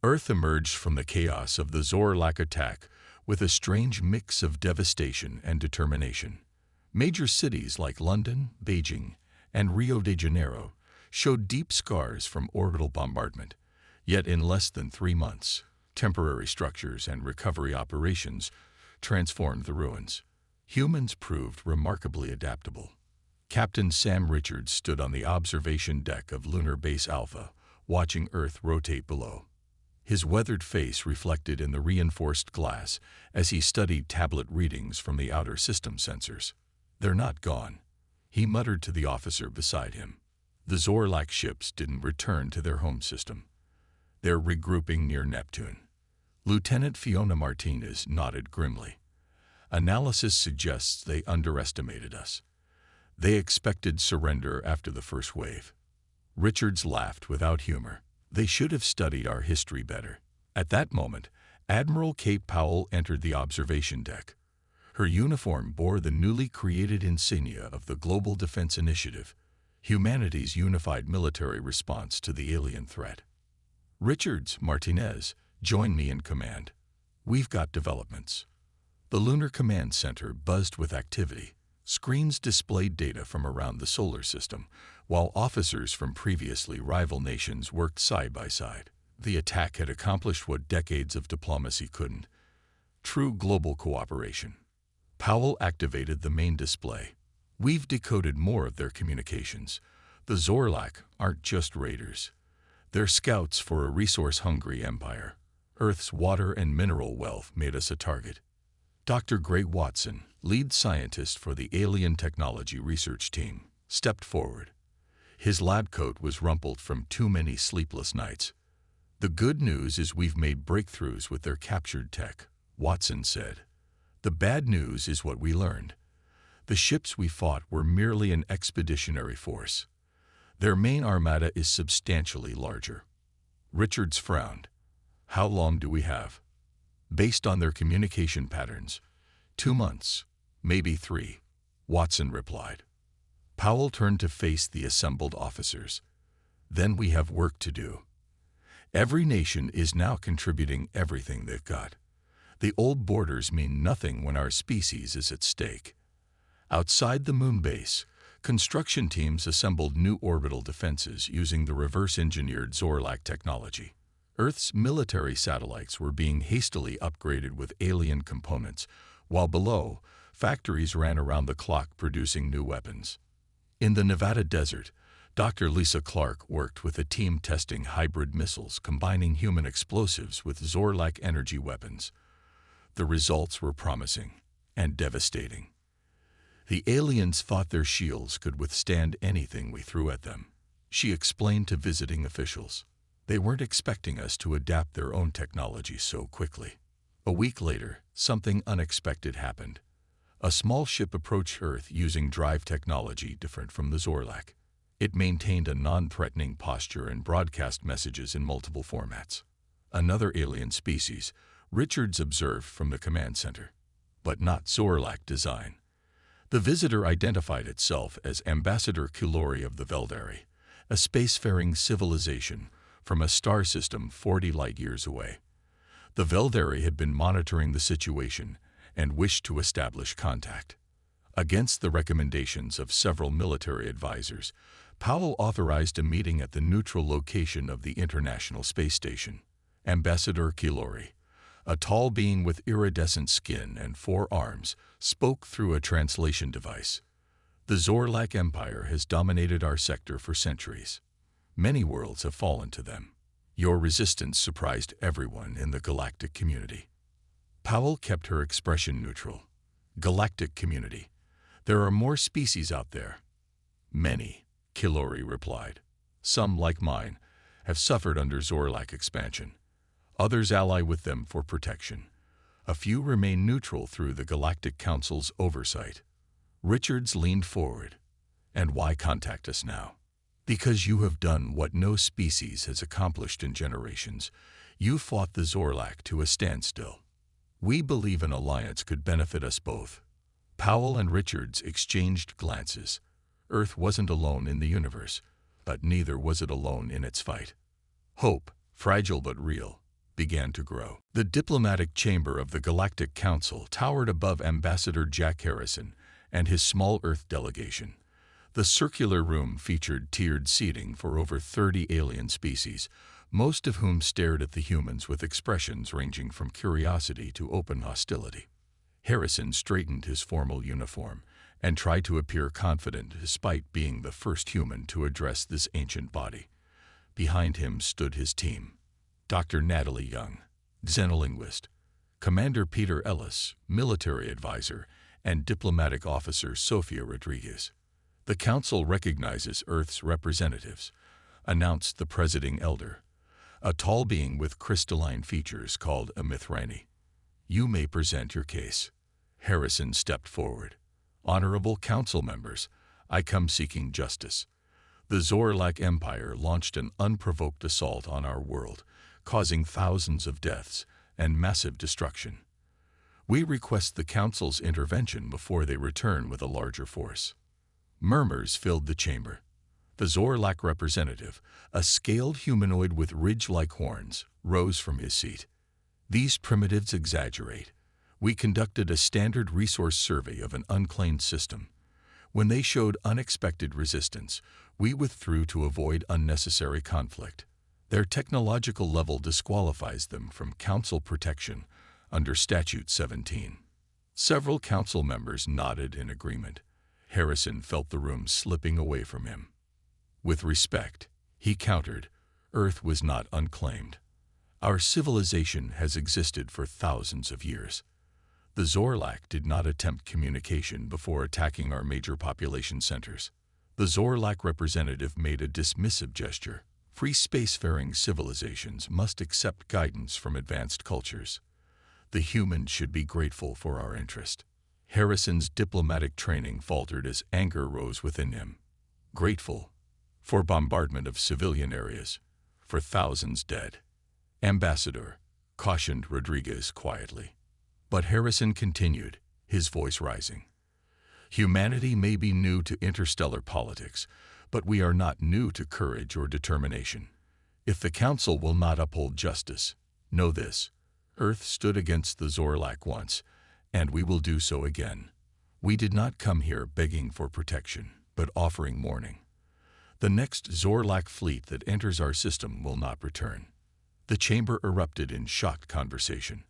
Earth emerged from the chaos of the Zorlak attack with a strange mix of devastation and determination. Major cities like London, Beijing, and Rio de Janeiro showed deep scars from orbital bombardment, yet in less than 3 months, temporary structures and recovery operations transformed the ruins. Humans proved remarkably adaptable. Captain Sam Richards stood on the observation deck of Lunar Base Alpha, watching Earth rotate below. His weathered face reflected in the reinforced glass as he studied tablet readings from the outer system sensors. "They're not gone," he muttered to the officer beside him. "The Zorlak ships didn't return to their home system. They're regrouping near Neptune." Lieutenant Fiona Martinez nodded grimly. "Analysis suggests they underestimated us. They expected surrender after the first wave." Richards laughed without humor. "They should have studied our history better." At that moment, Admiral Kate Powell entered the observation deck. Her uniform bore the newly created insignia of the Global Defense Initiative, humanity's unified military response to the alien threat. "Richards, Martinez, join me in command. We've got developments." The Lunar Command Center buzzed with activity. Screens displayed data from around the solar system, while officers from previously rival nations worked side by side. The attack had accomplished what decades of diplomacy couldn't: true global cooperation. Powell activated the main display. "We've decoded more of their communications. The Zorlak aren't just raiders. They're scouts for a resource-hungry empire. Earth's water and mineral wealth made us a target." Dr. Gray Watson, lead scientist for the Alien Technology Research Team, stepped forward. His lab coat was rumpled from too many sleepless nights. "The good news is we've made breakthroughs with their captured tech," Watson said. "The bad news is what we learned. The ships we fought were merely an expeditionary force. Their main armada is substantially larger." Richards frowned. "How long do we have?" "Based on their communication patterns, 2 months, maybe 3, Watson replied. Powell turned to face the assembled officers. "Then we have work to do. Every nation is now contributing everything they've got. The old borders mean nothing when our species is at stake." Outside the moon base, construction teams assembled new orbital defenses using the reverse-engineered Zorlak technology. Earth's military satellites were being hastily upgraded with alien components, while below, factories ran around the clock producing new weapons. In the Nevada desert, Dr. Lisa Clark worked with a team testing hybrid missiles combining human explosives with Zorlak energy weapons. The results were promising and devastating. "The aliens thought their shields could withstand anything we threw at them," she explained to visiting officials. "They weren't expecting us to adapt their own technology so quickly." A week later, something unexpected happened. A small ship approached Earth using drive technology different from the Zorlak. It maintained a non-threatening posture and broadcast messages in multiple formats. Another alien species, Richards observed from the command center, but not Zorlak design. The visitor identified itself as Ambassador Kilori of the Veldari, a spacefaring civilization from a star system 40 light-years away. The Veldari had been monitoring the situation and wished to establish contact. Against the recommendations of several military advisors, Powell authorized a meeting at the neutral location of the International Space Station. Ambassador Kilori, a tall being with iridescent skin and 4 arms, spoke through a translation device. "The Zorlak Empire has dominated our sector for centuries. Many worlds have fallen to them. Your resistance surprised everyone in the galactic community." Powell kept her expression neutral. "Galactic community. There are more species out there." "Many," Kilori replied. "Some, like mine, have suffered under Zorlak expansion. Others ally with them for protection. A few remain neutral through the Galactic Council's oversight." Richards leaned forward. "And why contact us now?" "Because you have done what no species has accomplished in generations. You fought the Zorlak to a standstill. We believe an alliance could benefit us both." Powell and Richards exchanged glances. Earth wasn't alone in the universe, but neither was it alone in its fight. Hope, fragile but real, began to grow. The diplomatic chamber of the Galactic Council towered above Ambassador Jack Harrison and his small Earth delegation. The circular room featured tiered seating for over 30 alien species, most of whom stared at the humans with expressions ranging from curiosity to open hostility. Harrison straightened his formal uniform and tried to appear confident despite being the first human to address this ancient body. Behind him stood his team: Dr. Natalie Young, xenolinguist; Commander Peter Ellis, military advisor; and diplomatic officer Sofia Rodriguez. "The Council recognizes Earth's representatives," announced the Presiding Elder, a tall being with crystalline features called a Mithrani. "You may present your case." Harrison stepped forward. "Honorable Council members, I come seeking justice. The Zorlak Empire launched an unprovoked assault on our world, causing thousands of deaths and massive destruction. We request the Council's intervention before they return with a larger force." Murmurs filled the chamber. The Zorlak representative, a scaled humanoid with ridge-like horns, rose from his seat. "These primitives exaggerate. We conducted a standard resource survey of an unclaimed system. When they showed unexpected resistance, we withdrew to avoid unnecessary conflict. Their technological level disqualifies them from Council protection under Statute 17. Several Council members nodded in agreement. Harrison felt the room slipping away from him. With respect, he countered, "Earth was not unclaimed. Our civilization has existed for thousands of years. The Zorlak did not attempt communication before attacking our major population centers." The Zorlak representative made a dismissive gesture. "Free spacefaring civilizations must accept guidance from advanced cultures. The humans should be grateful for our interest." Harrison's diplomatic training faltered as anger rose within him. Grateful? For bombardment of civilian areas, for thousands dead. "Ambassador," cautioned Rodriguez quietly. But Harrison continued, his voice rising. "Humanity may be new to interstellar politics, but we are not new to courage or determination. If the Council will not uphold justice, know this: Earth stood against the Zorlak once, and we will do so again. We did not come here begging for protection, but offering mourning. The next Zorlak fleet that enters our system will not return." The chamber erupted in shocked conversation.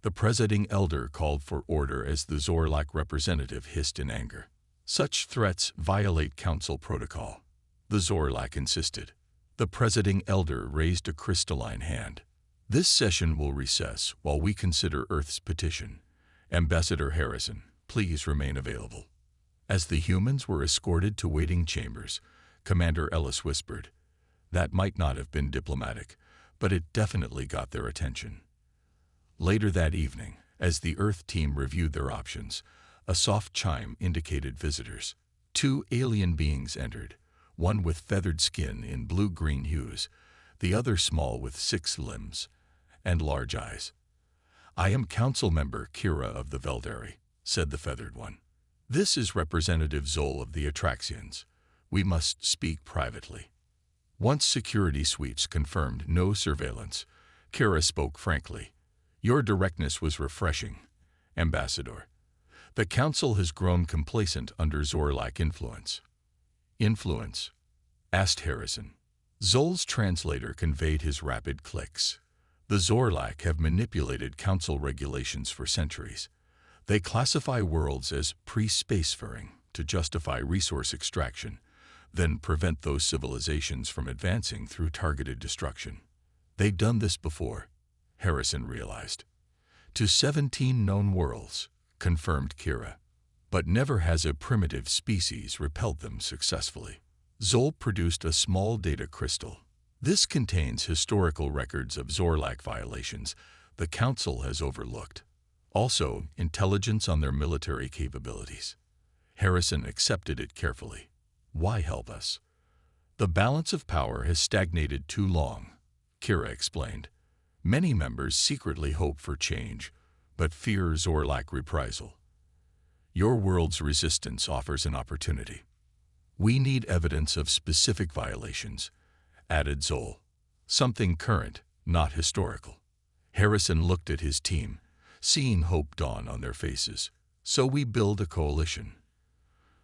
The Presiding Elder called for order as the Zorlak representative hissed in anger. "Such threats violate Council protocol," the Zorlak insisted. The Presiding Elder raised a crystalline hand. "This session will recess while we consider Earth's petition. Ambassador Harrison, please remain available." As the humans were escorted to waiting chambers, Commander Ellis whispered, "That might not have been diplomatic, but it definitely got their attention." Later that evening, as the Earth team reviewed their options, a soft chime indicated visitors. 2 alien beings entered, one with feathered skin in blue-green hues, the other small with 6 limbs and large eyes. "I am Council Member Kira of the Veldari," said the feathered one. "This is Representative Zol of the Atraxians. We must speak privately." Once security sweeps confirmed no surveillance, Kira spoke frankly. "Your directness was refreshing, Ambassador. The Council has grown complacent under Zorlak influence." "Influence?" asked Harrison. Zol's translator conveyed his rapid clicks. "The Zorlak have manipulated Council regulations for centuries. They classify worlds as pre-spacefaring to justify resource extraction, then prevent those civilizations from advancing through targeted destruction. They've done this before," Harrison realized. "To 17 known worlds," confirmed Kira. "But never has a primitive species repelled them successfully." Zol produced a small data crystal. "This contains historical records of Zorlak violations the Council has overlooked. Also, intelligence on their military capabilities." Harrison accepted it carefully. "Why help us?" "The balance of power has stagnated too long," Kira explained. "Many members secretly hope for change, but fear Zorlak reprisal. Your world's resistance offers an opportunity." "We need evidence of specific violations," added Zol. "Something current, not historical." Harrison looked at his team, seeing hope dawn on their faces. "So we build a coalition."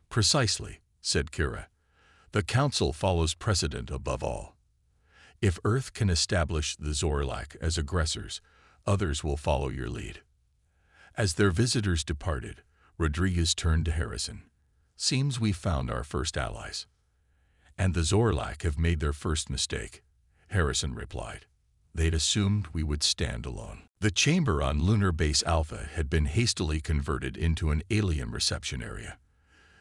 "Precisely," said Kira. "The Council follows precedent above all. If Earth can establish the Zorlak as aggressors, others will follow your lead." As their visitors departed, Rodriguez turned to Harrison. "Seems we found our first allies." "And the Zorlak have made their first mistake," Harrison replied. "They'd assumed we would stand alone." The chamber on Lunar Base Alpha had been hastily converted into an alien reception area.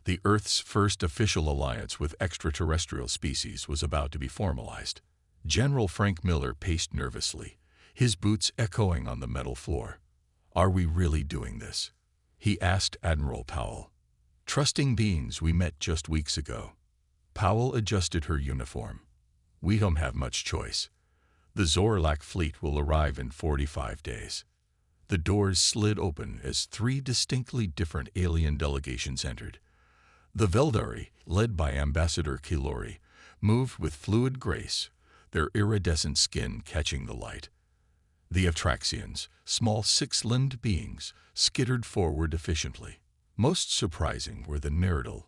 The Earth's first official alliance with extraterrestrial species was about to be formalized. General Frank Miller paced nervously, his boots echoing on the metal floor. "Are we really doing this?" he asked Admiral Powell. "Trusting beings we met just weeks ago." Powell adjusted her uniform. "We don't have much choice. The Zorlak fleet will arrive in 45 days. The doors slid open as 3 distinctly different alien delegations entered. The Veldari, led by Ambassador Kilori, moved with fluid grace, their iridescent skin catching the light. The Atraxians, small 6-limbed beings, skittered forward efficiently. Most surprising were the Neridal,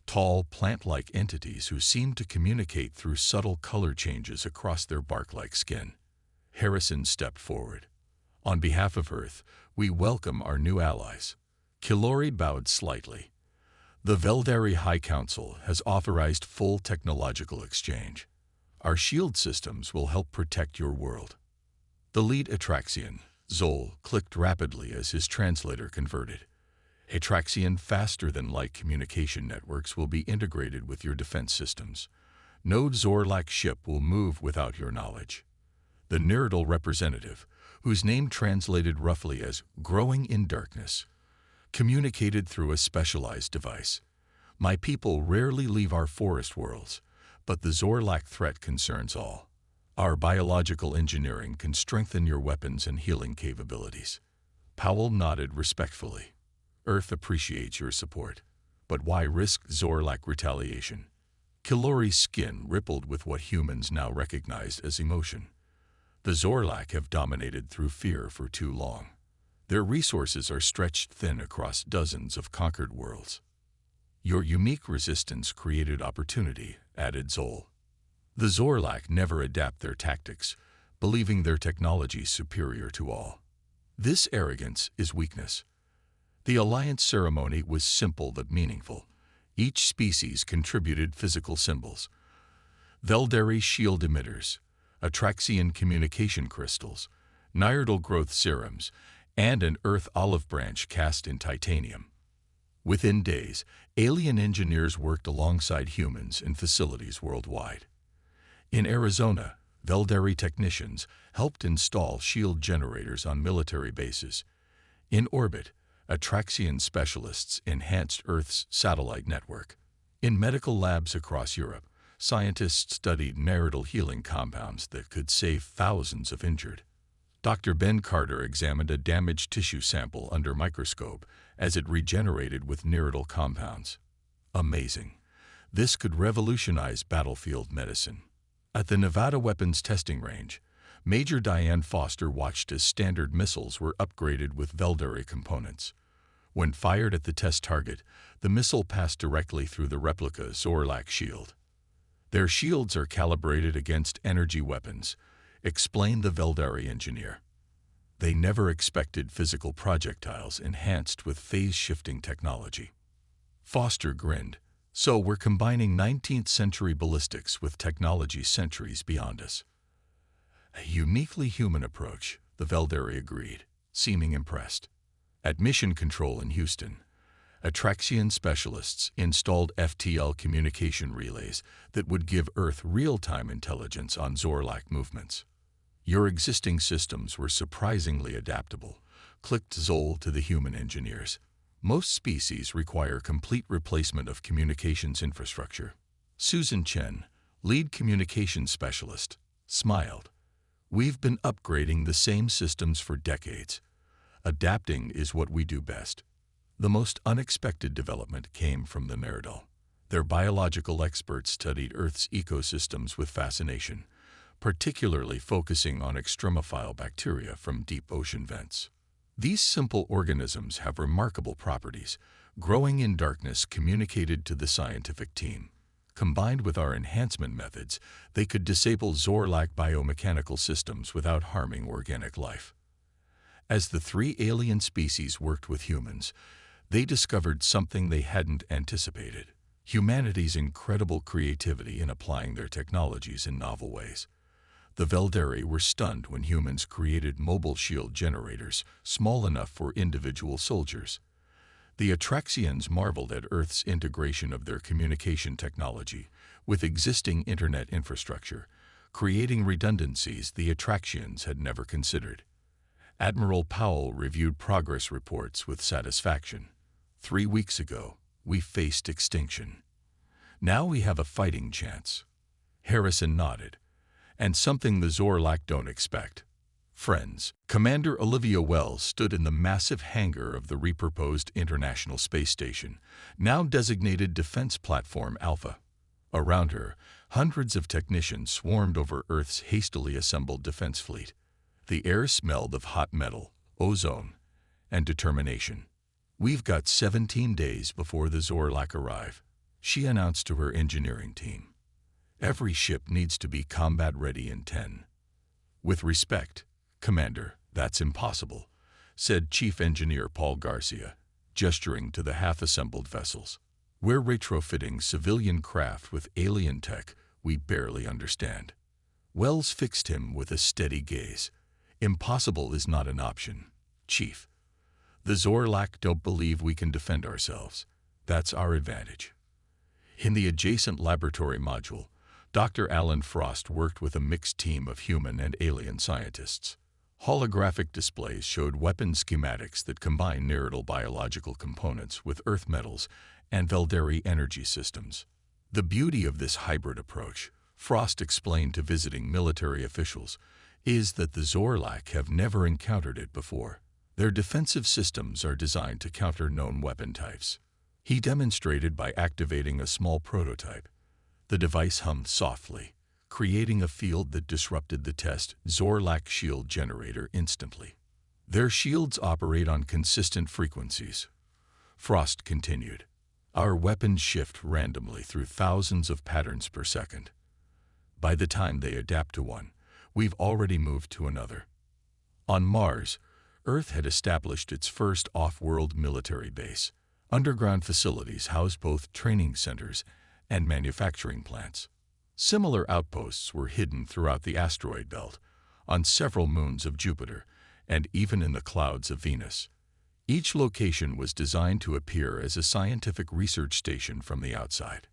tall, plant-like entities who seemed to communicate through subtle color changes across their bark-like skin. Harrison stepped forward. "On behalf of Earth, we welcome our new allies." Kilori bowed slightly. "The Veldari High Council has authorized full technological exchange. Our shield systems will help protect your world." The lead Atraxian, Zol, clicked rapidly as his translator converted. "Atraxian faster-than-light communication networks will be integrated with your defense systems. No Zorlak ship will move without your knowledge." The Neridal representative, whose name translated roughly as "growing in darkness," communicated through a specialized device. "My people rarely leave our forest worlds, but the Zorlak threat concerns all. Our biological engineering can strengthen your weapons and healing capabilities." Powell nodded respectfully. "Earth appreciates your support, but why risk Zorlak retaliation?" Kilori's skin rippled with what humans now recognized as emotion. The Zorlak have dominated through fear for too long. Their resources are stretched thin across dozens of conquered worlds. "Your unique resistance created opportunity," added Zol. "The Zorlak never adapt their tactics, believing their technology superior to all. This arrogance is weakness." The alliance ceremony was simple but meaningful. Each species contributed physical symbols: Veldari shield emitters, Atraxian communication crystals, Neridal growth serums, and an Earth olive branch cast in titanium. Within days, alien engineers worked alongside humans in facilities worldwide. In Arizona, Veldari technicians helped install shield generators on military bases. In orbit, Atraxian specialists enhanced Earth's satellite network. In medical labs across Europe, scientists studied Neridal healing compounds that could save thousands of injured. Dr. Ben Carter examined a damaged tissue sample under microscope as it regenerated with Neridal compounds. Amazing. This could revolutionize battlefield medicine. At the Nevada Weapons Testing Range, Major Diane Foster watched as standard missiles were upgraded with Veldari components. When fired at the test target, the missile passed directly through the replica Zorlak shield. "Their shields are calibrated against energy weapons," explained the Veldari engineer. "They never expected physical projectiles enhanced with phase-shifting technology." Foster grinned. "So we're combining 19th century ballistics with technology centuries beyond us." "A uniquely human approach," the Veldari agreed, seeming impressed. At Mission Control in Houston, Atraxian specialists installed FTL communication relays that would give Earth real-time intelligence on Zorlak movements. "Your existing systems were surprisingly adaptable," clicked Zol to the human engineers. "Most species require complete replacement of communications infrastructure." Susan Chen, lead communications specialist, smiled. "We've been upgrading the same systems for decades. Adapting is what we do best." The most unexpected development came from the Neridal. Their biological experts studied Earth's ecosystems with fascination, particularly focusing on extremophile bacteria from deep ocean vents. These simple organisms have remarkable properties. Growing in darkness communicated to the scientific team. Combined with our enhancement methods, they could disable Zor-like biomechanical systems without harming organic life. As the three alien species worked with humans, they discovered something they hadn't anticipated: humanity's incredible creativity in applying their technologies in novel ways. The Veldari were stunned when humans created mobile shield generators small enough for individual soldiers. The Atraxians marveled at Earth's integration of their communication technology with existing internet infrastructure, creating redundancies the Atraxians had never considered. Admiral Powell reviewed progress reports with satisfaction. 3 weeks ago, we faced extinction. Now we have a fighting chance. Harrison nodded. And something the Zor-like don't expect. Friends, Commander Olivia Wells stood in the massive hangar of the repurposed International Space Station, now designated Defense Platform Alpha. Around her, hundreds of technicians swarmed over Earth's hastily assembled defense fleet. The air smelled of hot metal, ozone, and determination. "We've got 17 days before the Zor-like arrive," she announced to her engineering team. "Every ship needs to be combat-ready in 10. "With respect, Commander, that's impossible," said Chief Engineer Paul Garcia, gesturing to the half-assembled vessels. "We're retrofitting civilian craft with alien tech we barely understand." Wells fixed him with a steady gaze. "Impossible is not an option, Chief. The Zor-like don't believe we can defend ourselves. That's our advantage." In the adjacent laboratory module, Dr. Alan Frost worked with a mixed team of human and alien scientists. Holographic displays showed weapon schematics that combine Neridal biological components with Earth metals and Veldari energy systems. The beauty of this hybrid approach, Frost explained to visiting military officials, is that the Zor-like have never encountered it before. Their defensive systems are designed to counter known weapon types. He demonstrated by activating a small prototype. The device hummed softly, creating a field that disrupted the test Zor-like shield generator instantly. "Their shields operate on consistent frequencies," Frost continued. "Our weapons shift randomly through thousands of patterns per second. By the time they adapt to one, we've already moved to another." On Mars, Earth had established its first off-world military base. Underground facilities housed both training centers and manufacturing plants. Similar outposts were hidden throughout the asteroid belt, on several moons of Jupiter, and even in the clouds of Venus. Each location was designed to appear as a scientific research station from the outside.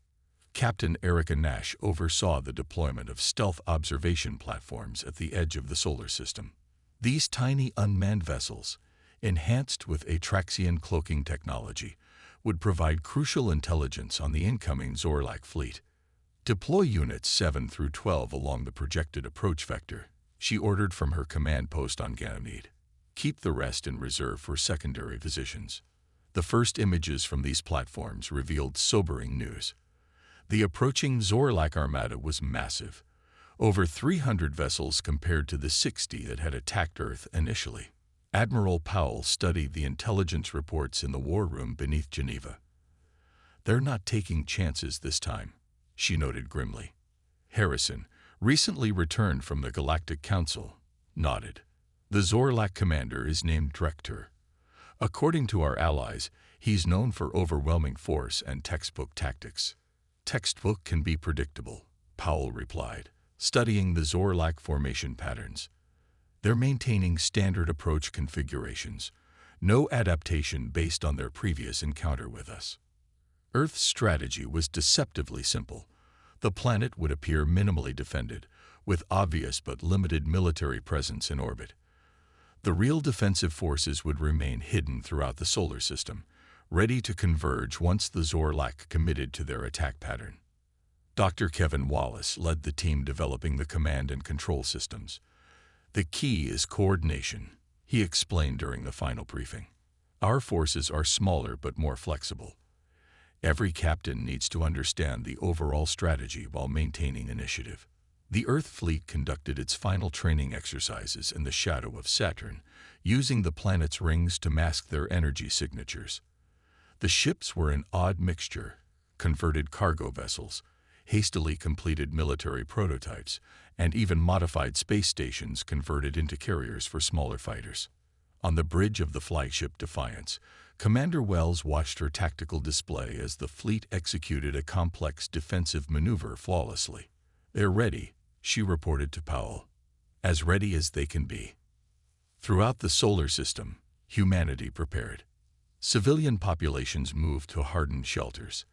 Captain Erica Nash oversaw the deployment of stealth observation platforms at the edge of the solar system. These tiny unmanned vessels, enhanced with Atraxian cloaking technology, would provide crucial intelligence on the incoming Zor-like fleet. "Deploy units 7 through 12 along the projected approach vector," she ordered from her command post on Ganymede. "Keep the rest in reserve for secondary positions." The first images from these platforms revealed sobering news. The approaching Zor-like armada was massive, over 300 vessels compared to the 60 that had attacked Earth initially. Admiral Powell studied the intelligence reports in the war room beneath Geneva. "They're not taking chances this time," she noted grimly. Harrison, recently returned from the Galactic Council, nodded. "The Zor-like commander is named Director. According to our allies, he's known for overwhelming force and textbook tactics." "Textbook can be predictable," Powell replied, studying the Zor-like formation patterns. "They're maintaining standard approach configurations, no adaptation based on their previous encounter with us." Earth's strategy was deceptively simple. The planet would appear minimally defended, with obvious but limited military presence in orbit. The real defensive forces would remain hidden throughout the solar system, ready to converge once the Zor-like committed to their attack pattern. Dr. Kevin Wallace led the team developing the command and control systems. "The key is coordination," he explained during the final briefing. "Our forces are smaller but more flexible. Every captain needs to understand the overall strategy while maintaining initiative. The Earth fleet conducted its final training exercises in the shadow of Saturn, using the planet's rings to mask their energy signatures. The ships were an odd mixture: converted cargo vessels, hastily completed military prototypes, and even modified space stations converted into carriers for smaller fighters. On the bridge of the flagship Defiance, Commander Wells watched her tactical display as the fleet executed a complex defensive maneuver flawlessly. "They're ready," she reported to Powell. "As ready as they can be." Throughout the solar system, humanity prepared. Civilian populations moved to hardened shelters.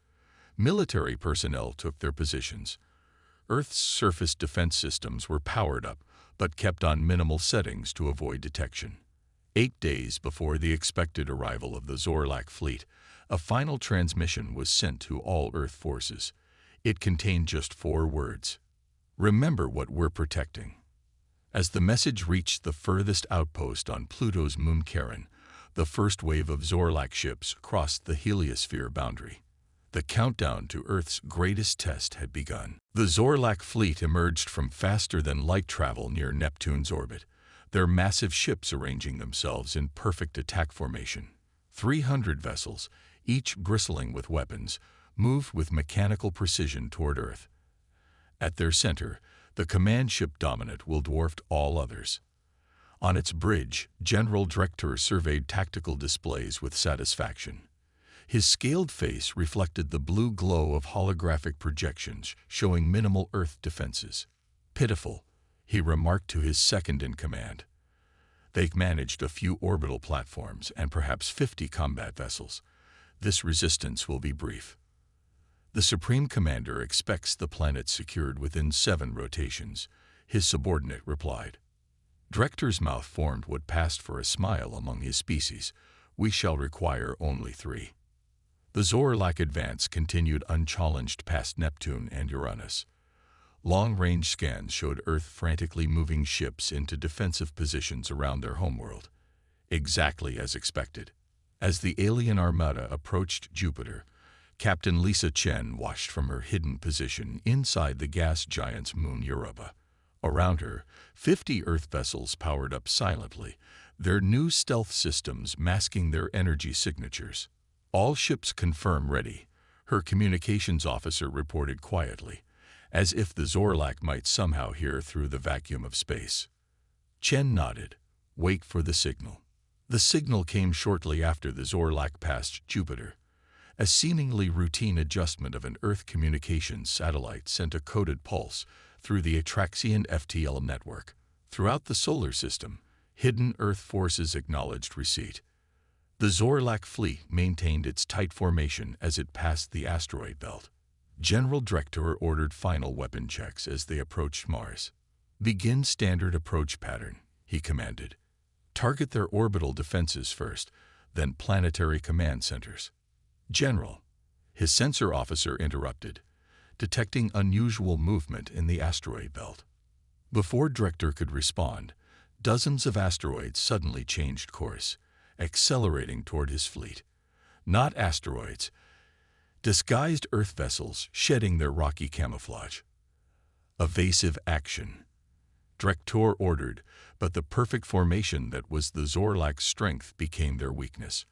Military personnel took their positions. Earth's surface defense systems were powered up, but kept on minimal settings to avoid detection. 8 days before the expected arrival of the Zorlak fleet, a final transmission was sent to all Earth forces. It contained just 4 words: "Remember what we're protecting." As the message reached the furthest outpost on Pluto's moon Charon, the first wave of Zorlak ships crossed the heliosphere boundary. The countdown to Earth's greatest test had begun. The Zorlak fleet emerged from faster-than-light travel near Neptune's orbit, their massive ships arranging themselves in perfect attack formation. 300 vessels, each bristling with weapons, moved with mechanical precision toward Earth. At their center, the command ship Dominant will dwarfed all others. On its bridge, General Drektor surveyed tactical displays with satisfaction. His scaled face reflected the blue glow of holographic projections showing minimal Earth defenses. "Pitiful," he remarked to his second-in-command. "They've managed a few orbital platforms and perhaps 50 combat vessels. This resistance will be brief." "The Supreme Commander expects the planet secured within 7 rotations," his subordinate replied. Drektor's mouth formed what passed for a smile among his species. "We shall require only 3. The Zorlak advance continued unchallenged past Neptune and Uranus. Long-range scans showed Earth frantically moving ships into defensive positions around their homeworld. Exactly as expected. As the alien armada approached Jupiter, Captain Lisa Chen watched from her hidden position inside the gas giant's moon Europa. Around her, 50 Earth vessels powered up silently, their new stealth systems masking their energy signatures. "All ships confirm ready," her communications officer reported quietly, as if the Zorlak might somehow hear through the vacuum of space. Chen nodded. "Wait for the signal." The signal came shortly after the Zorlak passed Jupiter. A seemingly routine adjustment of an Earth communications satellite sent a coded pulse through the Atraxian FTL network. Throughout the solar system, hidden Earth forces acknowledged receipt. The Zorlak fleet maintained its tight formation as it passed the asteroid belt. General Drektor ordered final weapon checks as they approached Mars. "Begin standard approach pattern," he commanded. "Target their orbital defenses first, then planetary command centers." "General," his sensor officer interrupted, detecting unusual movement in the asteroid belt. Before Drektor could respond, dozens of asteroids suddenly changed course, accelerating toward his fleet. Not asteroids, disguised Earth vessels shedding their rocky camouflage. "Evasive action," Drektor ordered, but the perfect formation that was the Zorlak's strength became their weakness.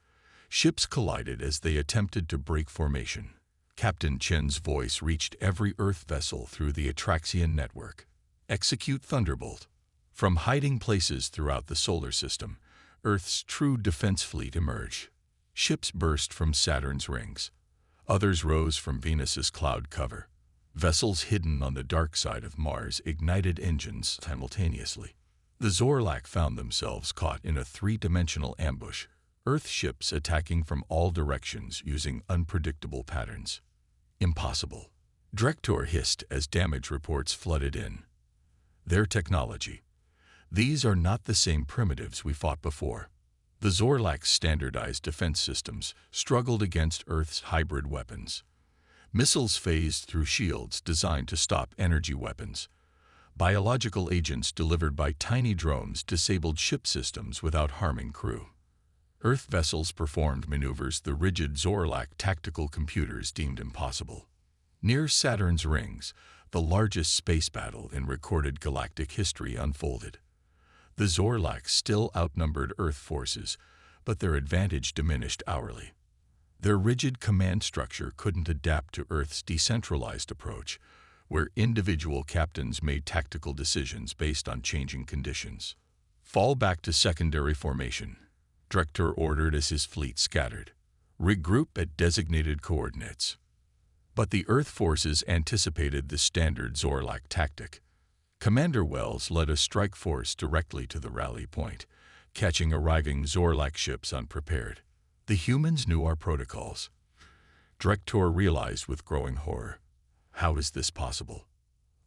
Ships collided as they attempted to break formation. Captain Chen's voice reached every Earth vessel through the Atraxian network. "Execute Thunderbolt." From hiding places throughout the solar system, Earth's true defense fleet emerged. Ships burst from Saturn's rings. Others rose from Venus's cloud cover. Vessels hidden on the dark side of Mars ignited engines simultaneously. The Zorlak found themselves caught in a 3-dimensional ambush, Earth ships attacking from all directions using unpredictable patterns. "Impossible," Drektor hissed as damage reports flooded in. "Their technology. These are not the same primitives we fought before." The Zorlak's standardized defense systems struggled against Earth's hybrid weapons. Missiles phased through shields designed to stop energy weapons. Biological agents delivered by tiny drones disabled ship systems without harming crew. Earth vessels performed maneuvers the rigid Zorlak tactical computers deemed impossible. Near Saturn's rings, the largest space battle in recorded galactic history unfolded. The Zorlak still outnumbered Earth forces, but their advantage diminished hourly. Their rigid command structure couldn't adapt to Earth's decentralized approach, where individual captains made tactical decisions based on changing conditions. Fall back to secondary formation, Director ordered as his fleet scattered. Regroup at designated coordinates. But the Earth forces anticipated the standard Zorlak tactic. Commander Wells led a strike force directly to the rally point, catching arriving Zorlak ships unprepared. The humans knew our protocols. Director realized with growing horror. How is this possible?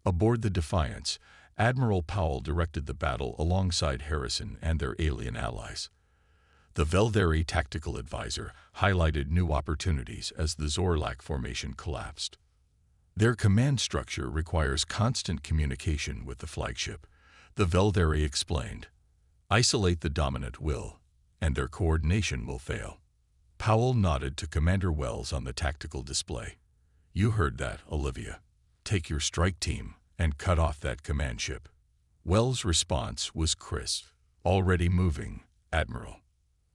Aboard the Defiance, Admiral Powell directed the battle alongside Harrison and their alien allies. The Velderi tactical advisor highlighted new opportunities as the Zorlak formation collapsed. Their command structure requires constant communication with the flagship, the Velderi explained. Isolate the dominant will, and their coordination will fail. Powell nodded to Commander Wells on the tactical display. You heard that, Olivia. Take your strike team and cut off that command ship. Wells' response was crisp. Already moving, Admiral.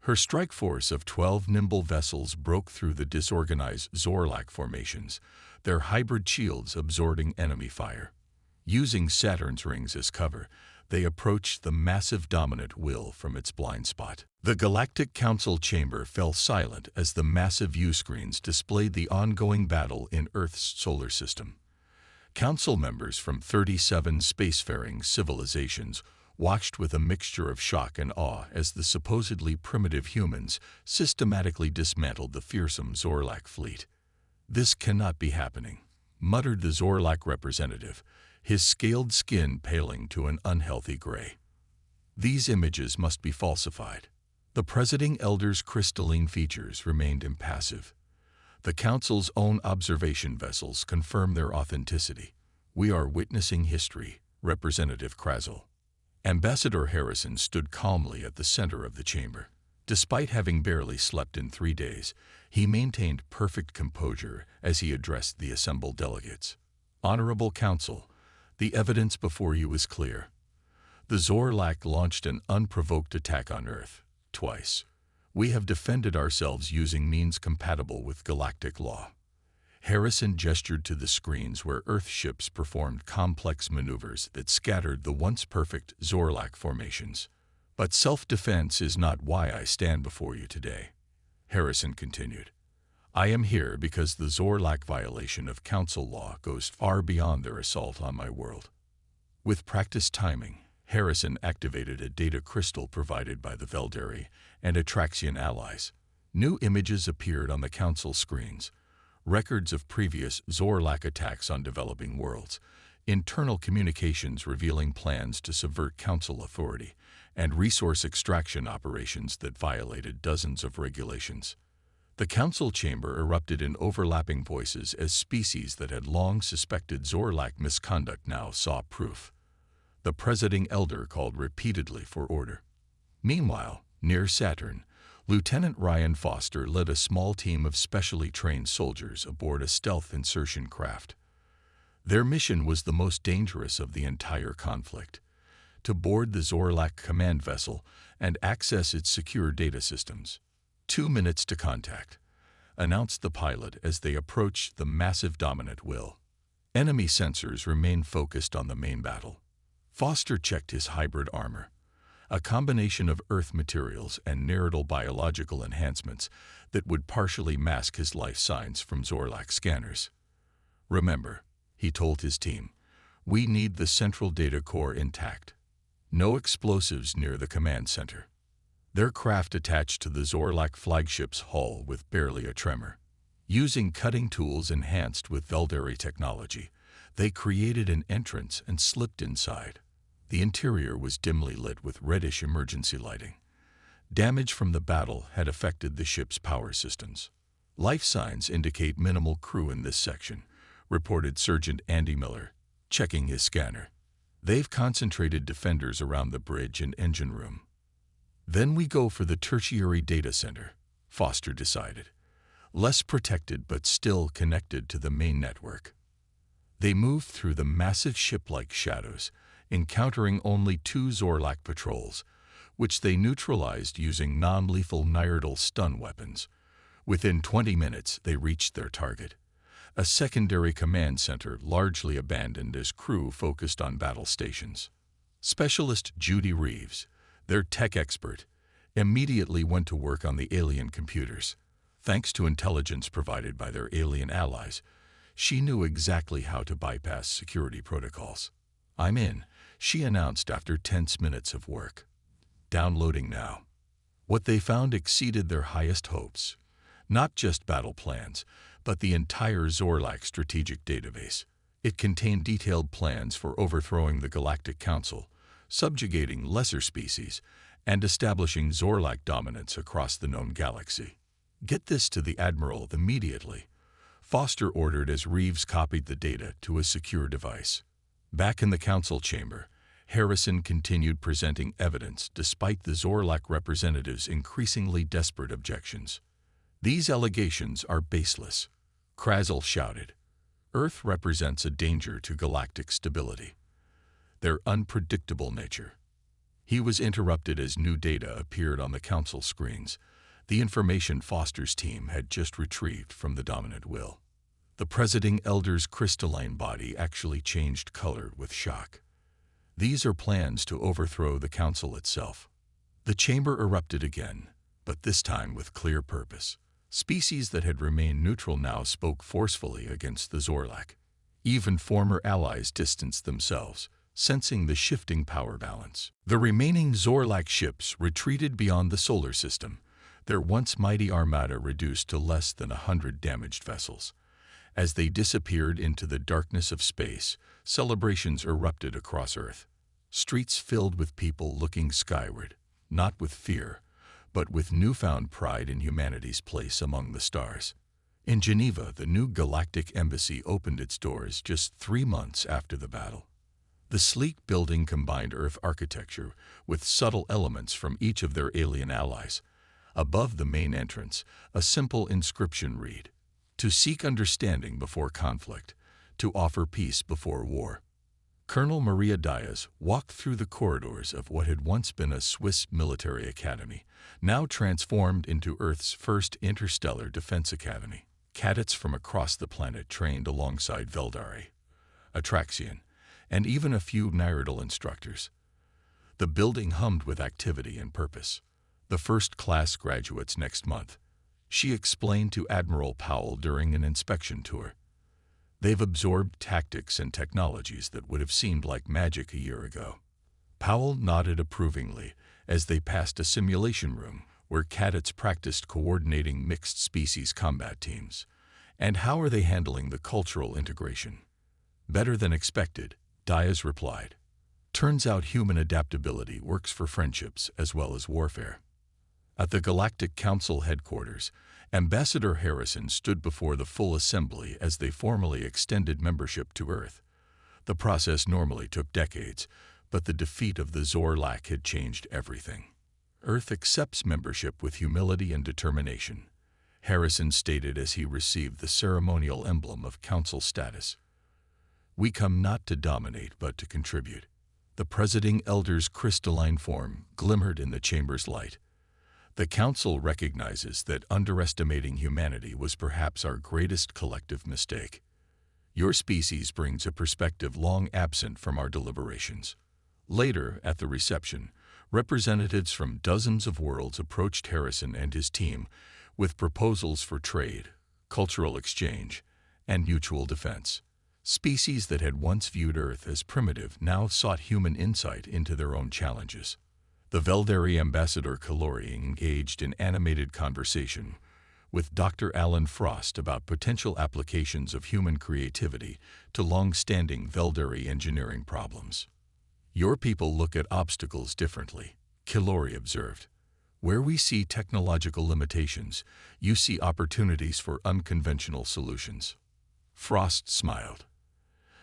Her strike force of 12 nimble vessels broke through the disorganized Zorlak formations, their hybrid shields absorbing enemy fire. Using Saturn's rings as cover, they approached the massive dominant will from its blind spot. The Galactic Council chamber fell silent as the massive viewscreens displayed the ongoing battle in Earth's solar system. Council members from 37 spacefaring civilizations watched with a mixture of shock and awe as the supposedly primitive humans systematically dismantled the fearsome Zorlak fleet. This cannot be happening, muttered the Zorlak representative, his scaled skin paling to an unhealthy gray. These images must be falsified. The Presiding Elder's crystalline features remained impassive. The Council's own observation vessels confirm their authenticity. We are witnessing history, Representative Krazel. Ambassador Harrison stood calmly at the center of the chamber. Despite having barely slept in 3 days, he maintained perfect composure as he addressed the assembled delegates. Honorable Council, the evidence before you is clear. The Zorlak launched an unprovoked attack on Earth, twice. We have defended ourselves using means compatible with galactic law. Harrison gestured to the screens where Earth ships performed complex maneuvers that scattered the once perfect Zorlak formations. But self-defense is not why I stand before you today. Harrison continued. I am here because the Zorlak violation of Council law goes far beyond their assault on my world. With practiced timing, Harrison activated a data crystal provided by the Velderi and Atraxian allies. New images appeared on the Council screens. Records of previous Zorlak attacks on developing worlds, internal communications revealing plans to subvert Council authority, and resource extraction operations that violated dozens of regulations. The Council chamber erupted in overlapping voices as species that had long suspected Zorlak misconduct now saw proof. The Presiding Elder called repeatedly for order. Meanwhile, near Saturn, Lieutenant Ryan Foster led a small team of specially trained soldiers aboard a stealth insertion craft. Their mission was the most dangerous of the entire conflict: to board the Zorlak command vessel and access its secure data systems. 2 minutes to contact, announced the pilot as they approached the massive dominant will. Enemy sensors remained focused on the main battle. Foster checked his hybrid armor, a combination of Earth materials and narratal biological enhancements that would partially mask his life signs from Zorlak scanners. Remember, he told his team, we need the central data core intact. No explosives near the command center. Their craft attached to the Zorlak flagship's hull with barely a tremor. Using cutting tools enhanced with Velderi technology, they created an entrance and slipped inside. The interior was dimly lit with reddish emergency lighting. Damage from the battle had affected the ship's power systems. Life signs indicate minimal crew in this section, reported Sergeant Andy Miller, checking his scanner. They've concentrated defenders around the bridge and engine room. Then we go for the tertiary data center, Foster decided. Less protected but still connected to the main network. They moved through the massive ship-like shadows, encountering only 2 Zorlak patrols, which they neutralized using non-lethal Nyrdal stun weapons. Within 20 minutes, they reached their target, a secondary command center largely abandoned as crew focused on battle stations. Specialist Judy Reeves, their tech expert, immediately went to work on the alien computers. Thanks to intelligence provided by their alien allies, she knew exactly how to bypass security protocols. "I'm in," she announced after tense minutes of work. Downloading now. What they found exceeded their highest hopes. Not just battle plans, but the entire Zorlak strategic database. It contained detailed plans for overthrowing the Galactic Council, subjugating lesser species, and establishing Zorlak dominance across the known galaxy. "Get this to the Admiral immediately," Foster ordered as Reeves copied the data to a secure device. Back in the council chamber, Harrison continued presenting evidence despite the Zorlak representatives' increasingly desperate objections. "These allegations are baseless," Krazel shouted. "Earth represents a danger to galactic stability. Their unpredictable nature." He was interrupted as new data appeared on the council screens, the information Foster's team had just retrieved from the dominant will. The Presiding Elder's crystalline body actually changed color with shock. "These are plans to overthrow the council itself." The chamber erupted again, but this time with clear purpose. Species that had remained neutral now spoke forcefully against the Zorlak. Even former allies distanced themselves, sensing the shifting power balance. The remaining Zorlak ships retreated beyond the solar system, their once mighty armada reduced to less than 100 damaged vessels. As they disappeared into the darkness of space, celebrations erupted across Earth. Streets filled with people looking skyward, not with fear, but with newfound pride in humanity's place among the stars. In Geneva, the new Galactic Embassy opened its doors just 3 months after the battle. The sleek building combined Earth architecture with subtle elements from each of their alien allies. Above the main entrance, a simple inscription read, "To seek understanding before conflict, to offer peace before war." Colonel Maria Diaz walked through the corridors of what had once been a Swiss military academy, now transformed into Earth's first interstellar defense academy. Cadets from across the planet trained alongside Veldari, Atraxian, and even a few Nyrdal instructors. The building hummed with activity and purpose. "The first-class graduates next month," she explained to Admiral Powell during an inspection tour. "They've absorbed tactics and technologies that would have seemed like magic a year ago." Powell nodded approvingly as they passed a simulation room where cadets practiced coordinating mixed-species combat teams. "And how are they handling the cultural integration?" "Better than expected," Diaz replied. "Turns out human adaptability works for friendships as well as warfare." At the Galactic Council headquarters, Ambassador Harrison stood before the full assembly as they formally extended membership to Earth. The process normally took decades, but the defeat of the Zorlak had changed everything. "Earth accepts membership with humility and determination," Harrison stated as he received the ceremonial emblem of council status. "We come not to dominate but to contribute." The Presiding Elder's crystalline form glimmered in the chamber's light. "The Council recognizes that underestimating humanity was perhaps our greatest collective mistake. Your species brings a perspective long absent from our deliberations." Later, at the reception, representatives from dozens of worlds approached Harrison and his team with proposals for trade, cultural exchange, and mutual defense. Species that had once viewed Earth as primitive now sought human insight into their own challenges. The Veldari ambassador Kalori engaged in animated conversation with Dr. Alan Frost about potential applications of human creativity to long-standing Veldari engineering problems. "Your people look at obstacles differently," Kalori observed. "Where we see technological limitations, you see opportunities for unconventional solutions." Frost smiled.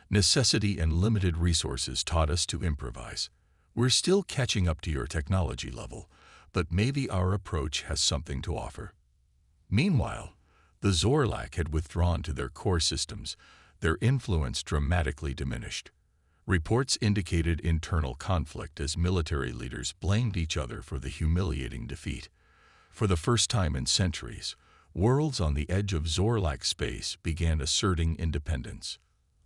"Necessity and limited resources taught us to improvise. We're still catching up to your technology level, but maybe our approach has something to offer." Meanwhile, the Zorlak had withdrawn to their core systems, their influence dramatically diminished. Reports indicated internal conflict as military leaders blamed each other for the humiliating defeat. For the first time in centuries, worlds on the edge of Zorlak space began asserting independence.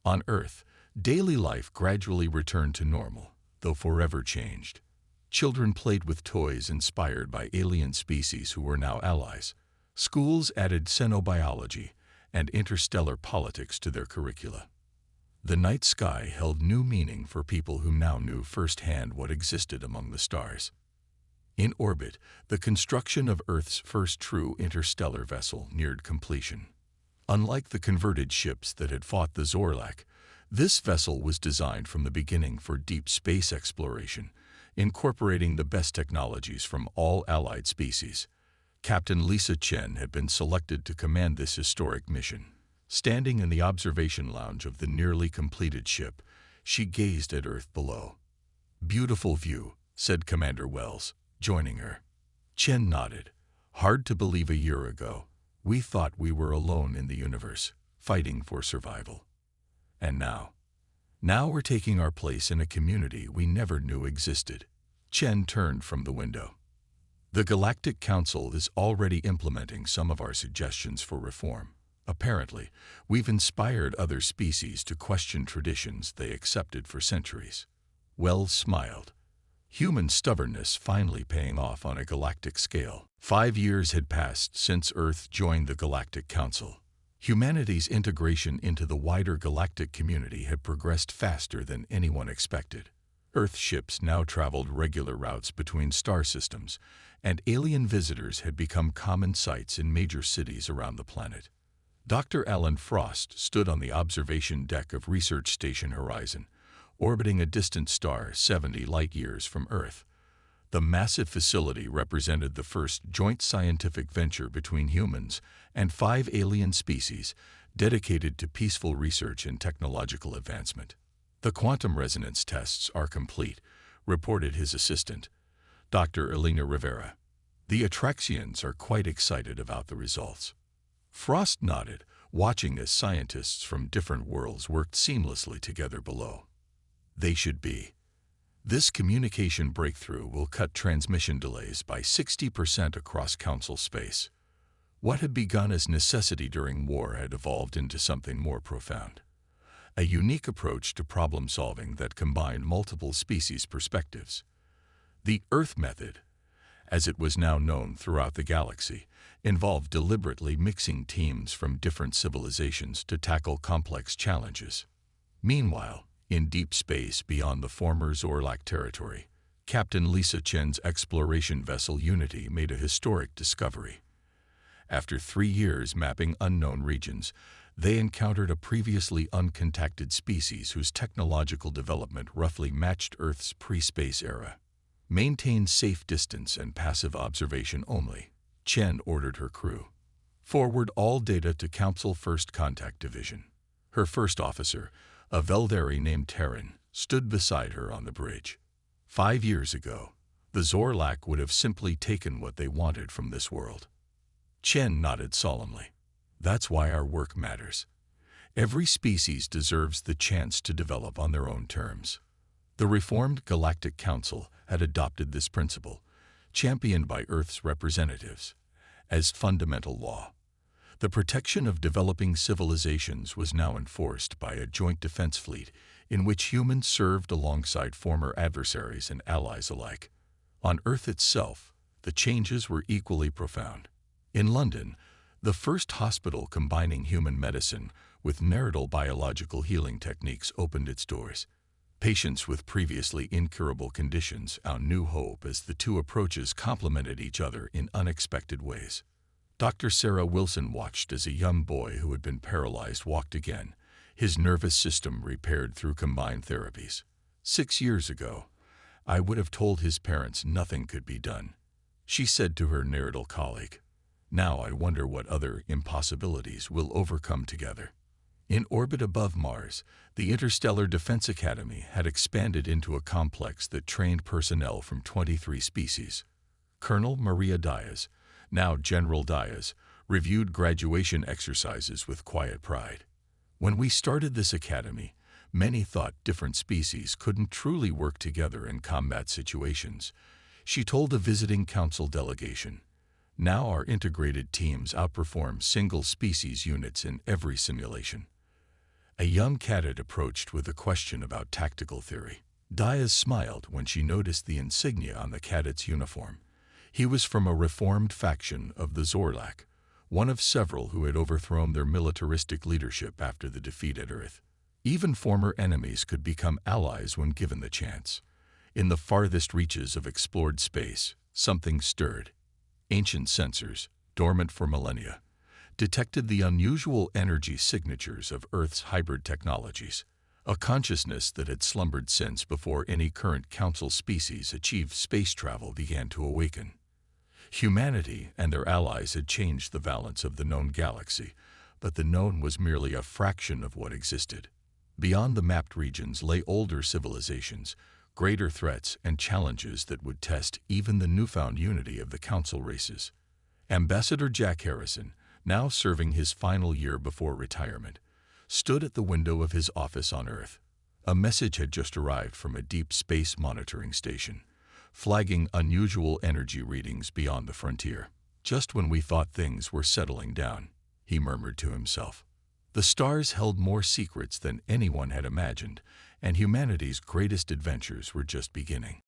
On Earth, daily life gradually returned to normal, though forever changed. Children played with toys inspired by alien species who were now allies. Schools added xenobiology and interstellar politics to their curricula. The night sky held new meaning for people who now knew firsthand what existed among the stars. In orbit, the construction of Earth's first true interstellar vessel neared completion. Unlike the converted ships that had fought the Zorlak, this vessel was designed from the beginning for deep space exploration, incorporating the best technologies from all allied species. Captain Lisa Chen had been selected to command this historic mission. Standing in the observation lounge of the nearly completed ship, she gazed at Earth below. "Beautiful view," said Commander Wells, joining her. Chen nodded. "Hard to believe a year ago, we thought we were alone in the universe, fighting for survival. And now we're taking our place in a community we never knew existed." Chen turned from the window. "The Galactic Council is already implementing some of our suggestions for reform. Apparently, we've inspired other species to question traditions they accepted for centuries." Wells smiled. Human stubbornness finally paying off on a galactic scale. 5 years had passed since Earth joined the Galactic Council. Humanity's integration into the wider galactic community had progressed faster than anyone expected. Earth ships now traveled regular routes between star systems, and alien visitors had become common sights in major cities around the planet. Dr. Alan Frost stood on the observation deck of Research Station Horizon, orbiting a distant star 70 light-years from Earth. The massive facility represented the first joint scientific venture between humans and 5 alien species dedicated to peaceful research and technological advancement. "The quantum resonance tests are complete," reported his assistant, Dr. Elena Rivera. "The Atraxians are quite excited about the results." Frost nodded, watching as scientists from different worlds worked seamlessly together below. "They should be. This communication breakthrough will cut transmission delays by 60% across Council space." What had begun as necessity during war had evolved into something more profound. A unique approach to problem solving that combined multiple species perspectives. The Earth method, as it was now known throughout the galaxy, involved deliberately mixing teams from different civilizations to tackle complex challenges. Meanwhile, in deep space beyond the former Zorlak territory, Captain Lisa Chen's exploration vessel Unity made a historic discovery. After 3 years mapping unknown regions, they encountered a previously uncontacted species whose technological development roughly matched Earth's pre-space era. "Maintain safe distance and passive observation only," Chen ordered her crew. "Forward all data to Council First Contact Division." Her first officer, a Veldari named Terran, stood beside her on the bridge. 5 years ago, the Zorlak would have simply taken what they wanted from this world. Chen nodded solemnly. "That's why our work matters. Every species deserves the chance to develop on their own terms." The reformed Galactic Council had adopted this principle, championed by Earth's representatives, as fundamental law. The protection of developing civilizations was now enforced by a joint defense fleet in which humans served alongside former adversaries and allies alike. On Earth itself, the changes were equally profound. In London, the first hospital combining human medicine with marital biological healing techniques opened its doors. Patients with previously incurable conditions found new hope as the two approaches complemented each other in unexpected ways. Dr. Sarah Wilson watched as a young boy who had been paralyzed walked again, his nervous system repaired through combined therapies. 6 years ago, I would have told his parents nothing could be done, she said to her marital colleague. Now I wonder what other impossibilities we'll overcome together. In orbit above Mars, the Interstellar Defense Academy had expanded into a complex that trained personnel from 23 species. Colonel Maria Diaz, now General Diaz, reviewed graduation exercises with quiet pride. When we started this academy, many thought different species couldn't truly work together in combat situations, she told a visiting council delegation. Now our integrated teams outperform single-species units in every simulation. A young cadet approached with a question about tactical theory. Diaz smiled when she noticed the insignia on the cadet's uniform. He was from a reformed faction of the Zorlak, one of several who had overthrown their militaristic leadership after the defeat at Earth. Even former enemies could become allies when given the chance. In the farthest reaches of explored space, something stirred. Ancient sensors, dormant for millennia, detected the unusual energy signatures of Earth's hybrid technologies, a consciousness that had slumbered since before any current council species achieved space travel began to awaken. Humanity and their allies had changed the balance of the known galaxy, but the known was merely a fraction of what existed. Beyond the mapped regions lay older civilizations, greater threats and challenges that would test even the newfound unity of the council races. Ambassador Jack Harrison, now serving his final year before retirement, stood at the window of his office on Earth. A message had just arrived from a deep space monitoring station, flagging unusual energy readings beyond the frontier. Just when we thought things were settling down, he murmured to himself. The stars held more secrets than anyone had imagined, and humanity's greatest adventures were just beginning.